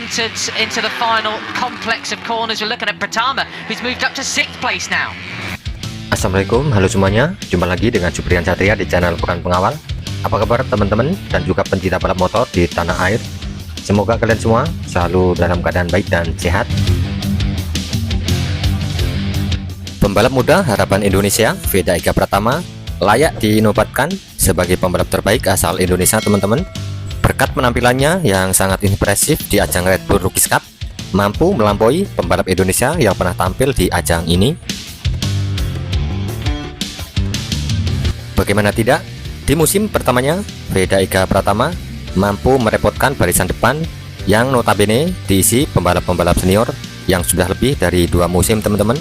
entered into the final complex of corners. We're looking at Pratama, who's moved up to 6th place now. Assalamualaikum, halo semuanya. Jumpa lagi dengan Jubrian Satria di channel Bukan Pengawal. Apa kabar teman-teman dan juga pencinta balap motor di tanah air? Semoga kalian semua selalu dalam keadaan baik dan sehat. Pembalap muda harapan Indonesia, Veda Ega Pratama, layak dinobatkan sebagai pembalap terbaik asal Indonesia, teman-teman. Berkat penampilannya yang sangat impresif di ajang Red Bull Rookies Cup, mampu melampaui pembalap Indonesia yang pernah tampil di ajang ini. Bagaimana tidak, di musim pertamanya Veda Ega Pratama mampu merepotkan barisan depan yang notabene diisi pembalap-pembalap senior yang sudah lebih dari 2 musim, teman-teman.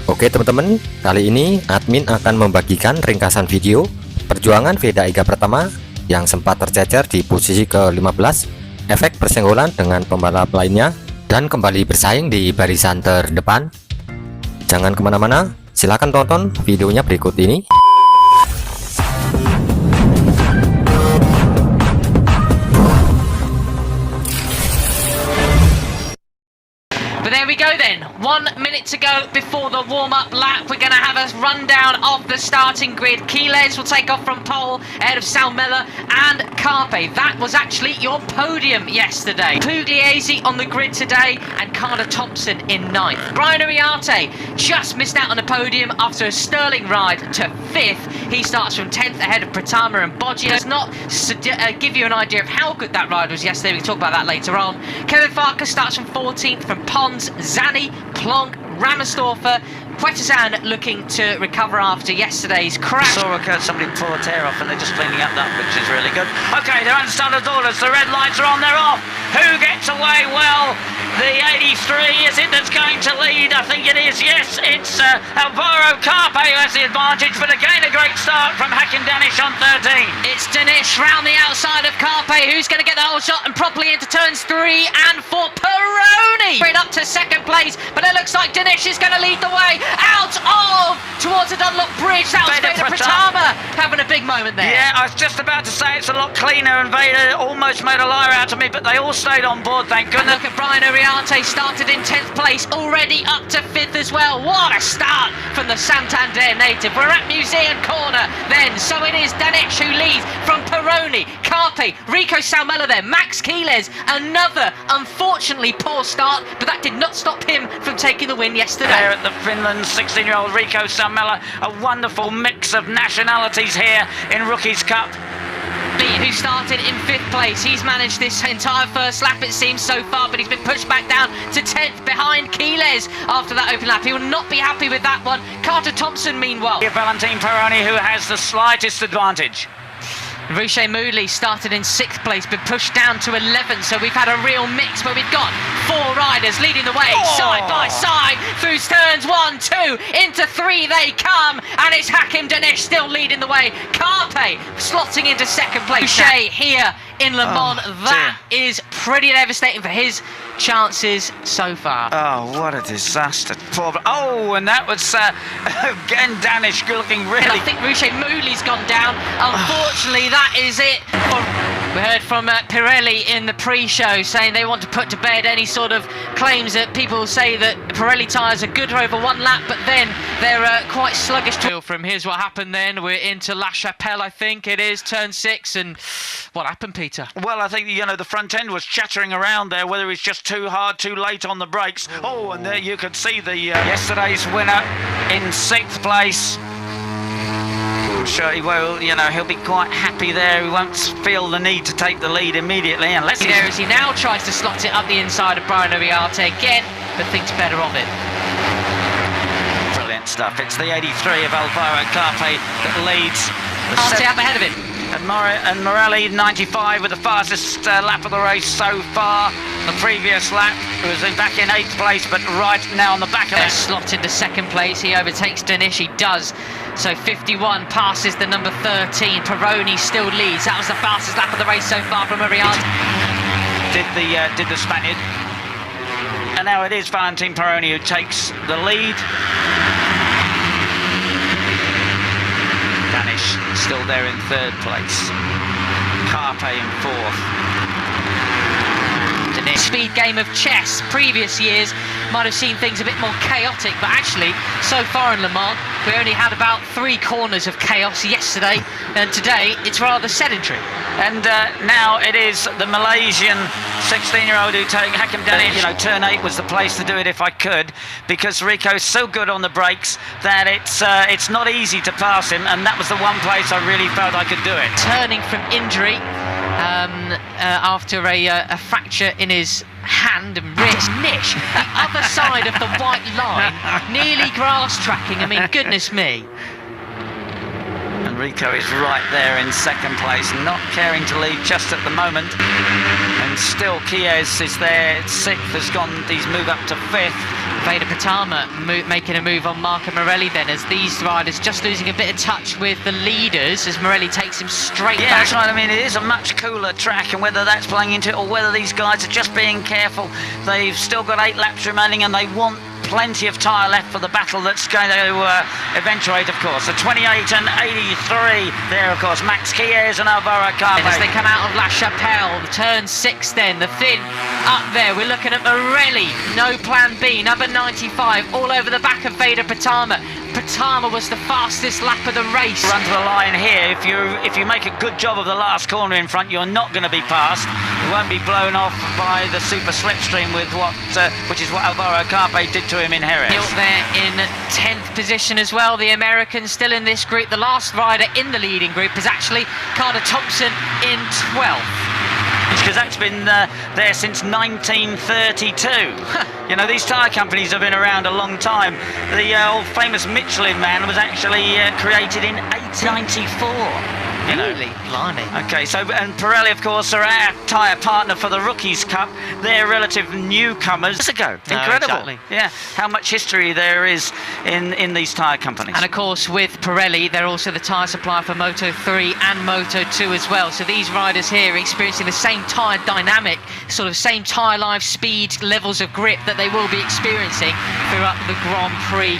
Oke teman-teman, kali ini admin akan membagikan ringkasan video perjuangan Veda Ega Pratama yang sempat tercecer di posisi ke-15, efek persenggolan dengan pembalap lainnya, dan kembali bersaing di barisan terdepan. Jangan kemana-mana, silahkan tonton videonya berikut ini. But there we go then, 1 minute to go before the warm-up lap. We're going to have a rundown of the starting grid. Quiles will take off from pole ahead of Salmela and Carpe. That was actually your podium yesterday. Pugliese on the grid today and Carter Thompson in 9th. Brian Uriarte just missed out on the podium after a sterling ride to 5th. He starts from 10th ahead of Pratama and Boggio. Does not give you an idea of how good that ride was yesterday. We can talk about that later on. Kevin Farkas starts from 14th from Pons, Zani, Plonk, Ramersdorfer. Quetazan looking to recover after yesterday's crash. Saw somebody pull a tear off and they're just cleaning up that, which is really good. Okay, they're under standard orders. The red lights are on, they're off. Who gets away? Well, the 83, is it that's going to lead? I think it is, yes. It's Alvaro Carpe who has the advantage, but again a great start from Hakim Danish on 13. It's Danish round the outside of Carpe, who's going to get the whole shot and properly into turns 3 and 4. Peroni up to 2nd place, but it looks like Danish is going to lead the way out of towards the Dunlop Bridge. That was Veda Pratama having a big moment there. Yeah, I was just about to say it's a lot cleaner, and Veda almost made a liar out of me, but they all stayed on board, thank goodness. Look at Brian Uriarte, started in 10th place, already up to 5th as well. What a start from the Santander native. We're at Museum Corner then, so it is Danish who leads from Peroni, Carpe, Rico Salmela there, Max Quiles, another unfortunately poor start, but that did not stop him from taking the win yesterday. There at the Finland 16-year-old Rico Salmela, a wonderful mix of nationalities here in Rookies Cup. Who started in 5th place. He's managed this entire first lap, it seems, so far, but he's been pushed back down to 10th behind Quiles after that open lap. He will not be happy with that one. Carter Thompson, meanwhile. Valentin Peroni, who has the slightest advantage. Rouchet Moodley started in 6th place, but pushed down to 11th, so we've had a real mix where we've got 4 riders leading the way, side by side, through turns 1, 2, into 3 they come, and it's Hakim Danish still leading the way. Carpe slotting into 2nd place. Rouchet here in Le Mans, that is pretty devastating for his chances so far. Oh, what a disaster. Poor, and that was again Danish looking really... And I think Rouchet Moodley's gone down. Unfortunately, that is it. We heard from Pirelli in the pre-show saying they want to put to bed any sort of claims that people say that Pirelli tyres are good over 1 lap, but then they're quite sluggish. From here's what happened then. We're into La Chapelle, I think it is, turn 6, and what happened, Peter? Well, I think, the front end was chattering around there, whether it's just too hard, too late on the brakes. Oh, and there you could see the yesterday's winner in 6th place. I'm sure he'll be quite happy there. He won't feel the need to take the lead immediately unless there as he now tries to slot it up the inside of Brian Uriarte again, but thinks better of it. Brilliant stuff. It's the 83 of Alvaro Carpe that leads. Uriarte up ahead of him. And Morelli, 95, with the fastest lap of the race so far. The previous lap was back in 8th place, but right now on the back of it. Slot into 2nd place. He overtakes Danish. He does. So 51 passes the number 13. Peroni still leads. That was the fastest lap of the race so far from Uriarte. Did the Spaniard. And now it is Valentin Peroni who takes the lead. Danish still there in 3rd place. Carpe in fourth. Speed game of chess. Previous years might have seen things a bit more chaotic, but actually, so far in Le Mans, we only had about 3 corners of chaos yesterday, and today it's rather sedentary. And now it is the Malaysian 16-year-old who take Hakim Danish. You know, turn 8 was the place to do it if I could, because Rico's so good on the brakes that it's not easy to pass him, and that was the one place I really felt I could do it. Turning from injury after a fracture in his hand and wrist. Nish, the other side of the white line, nearly grass tracking. I mean, goodness me. And Rico is right there in second place, not caring to lead just at the moment. And still Chies is there, 6th, he's moved up to 5th. Veda Pratama making a move on Marco Morelli then, as these riders just losing a bit of touch with the leaders as Morelli takes him straight back. That's right. I mean, it is a much cooler track, and whether that's playing into it or whether these guys are just being careful, they've still got 8 laps remaining and they want plenty of tyre left for the battle that's going to eventuate, of course. So 28 and 83 there, of course. Max Chies and Alvaro Carpe. As they come out of La Chapelle, turn 6 then, the thin up there, we're looking at Morelli, no plan B, number 95, all over the back of Veda Pratama. Pratama was the fastest lap of the race. Run to the line here. If you make a good job of the last corner in front, you're not going to be passed. You won't be blown off by the super slipstream with which is what Alvaro Carpe did to him in Jerez. Hilt there in 10th position as well. The American still in this group. The last rider in the leading group is actually Carter Thompson in 12th. Because that's been there since 1932. You know, these tyre companies have been around a long time. The old famous Michelin man was actually created in 1894. You know. Really? Blimey. Okay, so, and Pirelli, of course, are our tyre partner for the Rookies Cup. They're relative newcomers. Years ago. Incredible. Exactly. Yeah, how much history there is in these tyre companies. And of course, with Pirelli, they're also the tyre supplier for Moto 3 and Moto 2 as well. So these riders here are experiencing the same tyre dynamic, sort of same tyre life, speed, levels of grip that they will be experiencing throughout the Grand Prix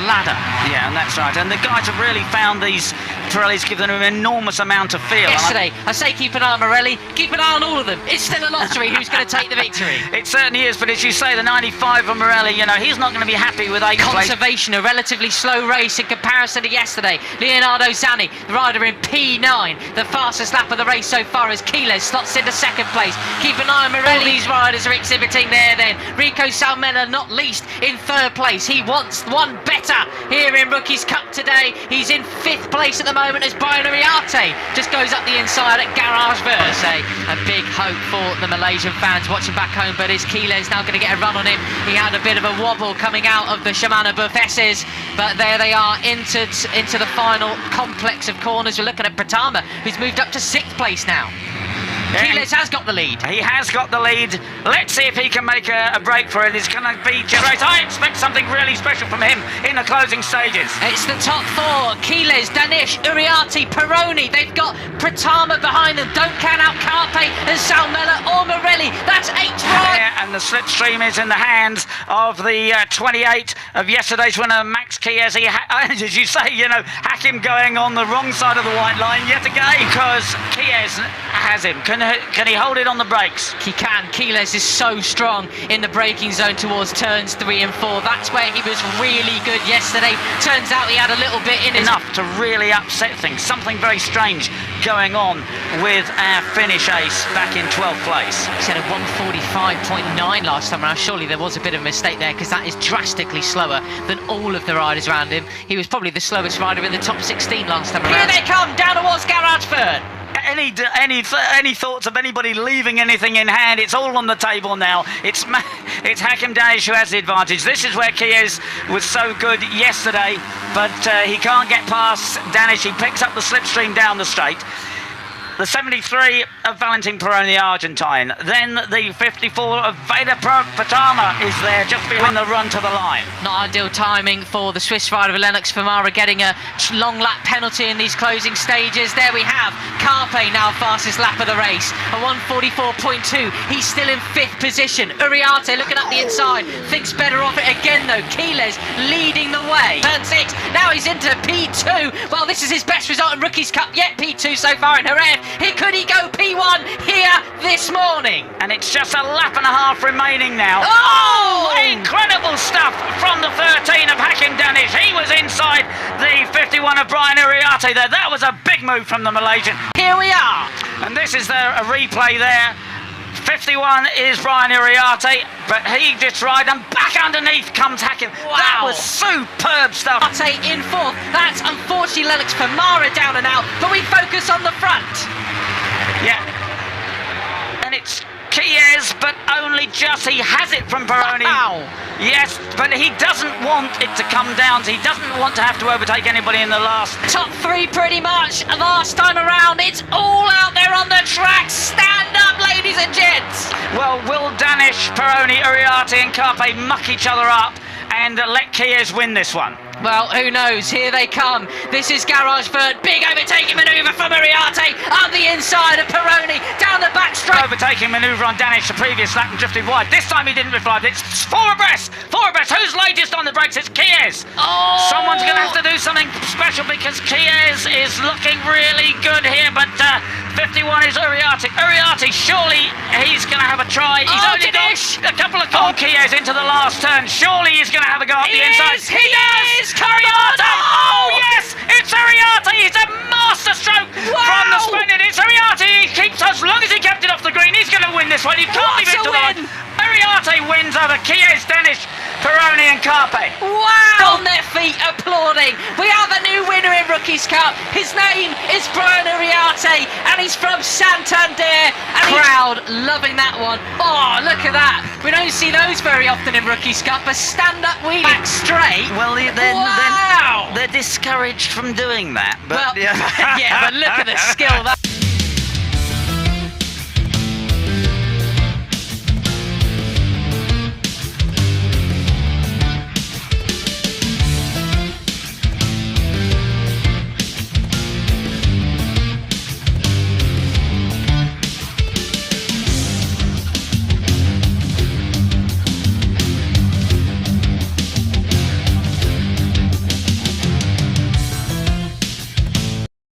ladder. Yeah, and that's right. And the guys have really found these Pirellis give them an enormous amount of feel. Yesterday, I say keep an eye on Morelli, keep an eye on all of them. It's still a lottery who's going to take the victory. It certainly is, but as you say, the 95 of Morelli, you know, he's not going to be happy with 8th place. Conservation, a relatively slow race in comparison to yesterday. Leonardo Zanni, the rider in P9, the fastest lap of the race so far as Chies slots into 2nd place. Keep an eye on Morelli. All these riders are exhibiting there then. Rico Salmela, not least, in 3rd place. He wants one better here in Rookies Cup today. He's in 5th place at the moment as Brian Uriarte just goes up the inside at Garage Verse. A big hope for the Malaysian fans watching back home, but is Chies now going to get a run on him? He had a bit of a wobble coming out of the Shimano Bufeses, but there they are into the final complex of corners. We're looking at Pratama, who's moved up to 6th place now. Chies has got the lead. He has got the lead. Let's see if he can make a break for it. It's going to be just right. I expect something really special from him in the closing stages. It's the top 4. Chies, Danish, Uriarte, Peroni. They've got Pratama behind them. Don't count out Carpe and Salmela or Morelli. That's 8 riders. Yeah, and the slipstream is in the hands of the 28 of yesterday's winner, Max Chies. As you say, you know, Hakim going on the wrong side of the white line yet again, because Chies has him. Can he hold it on the brakes? He can. Chies is so strong in the braking zone towards turns 3 and 4. That's where he was really good yesterday. Turns out he had a little bit in enough to really upset things. Something very strange going on with our Finnish ace back in 12th place. He said a 145.9 last time around. Surely there was a bit of a mistake there, because that is drastically slower than all of the riders around him. He was probably the slowest rider in the top 16 last time around. Here they come, down towards Garageford. Any thoughts of anybody leaving anything in hand? It's all on the table now. It's Hakim Danish who has the advantage. This is where Chies was so good yesterday, but he can't get past Danish. He picks up the slipstream down the straight. The 73 of Valentin Peroni, the Argentine. Then the 54 of Veda Pratama is there just behind the run to the line. Not ideal timing for the Swiss rider Lennox Famara, getting a long lap penalty in these closing stages. There we have Carpe, now fastest lap of the race, a 144.2. He's still in 5th position. Uriarte looking up the inside, thinks better of it again though. Chies leading the way. Turn 6, now he's into P2. Well, this is his best result in Rookies Cup yet, P2 so far in Jerez. Could he go P1 here this morning? And it's just a lap and a half remaining now. Oh! Incredible stuff from the 13 of Hakim Danish. He was inside the 51 of Brian Uriarte there. That was a big move from the Malaysian. Here we are. And this is a replay there. 51 is Brian Uriarte, but he just tried, and back underneath comes Hakim. Wow. That was superb stuff. Uriarte in fourth. That's unfortunately Lennox Famara down and out, but we focus on the front. Yeah. And it's Chies, but only just. He has it from Peroni. Wow. Yes, but he doesn't want it to come down. He doesn't want to have to overtake anybody in the last. Top three pretty much last time around. It's all out there on the track. Stand up, ladies and gents. Well, will Danish, Peroni, Uriarte and Carpe muck each other up and let Chies win this one? Well, who knows? Here they come. This is Garage Vert. Big overtaking manoeuvre from Uriarte up the inside of Peroni down the back straight. Overtaking manoeuvre on Danish the previous lap and drifted wide. This time he didn't reply. It's four abreast. Who's latest on the brakes? It's Chies. Oh! Someone's going to have to do something special because Chies is looking really good here, but 51 is Uriarte. Uriarte, surely he's going to have a try. He's only got a couple of Chies into the last turn. Surely he's going to have a go up the inside. He does! Uriarte! Oh yes! It's Uriarte! It's a master stroke from the Spaniard. It's Uriarte! He keeps, as long as he kept it off the green, he's going to win this one. He can't leave it to the line. Uriarte wins over Chies, Danish, Peroni and Carpe. Wow! On their feet applauding. We have a new winner in Rookies Cup. His name is Brian Uriarte and he's from Santander. And crowd loving that one. Oh, look at that. We don't see those very often in Rookies Cup. A stand-up wheel back straight. Well, wow! they're discouraged from doing that. But well, yeah, but look at the skill. That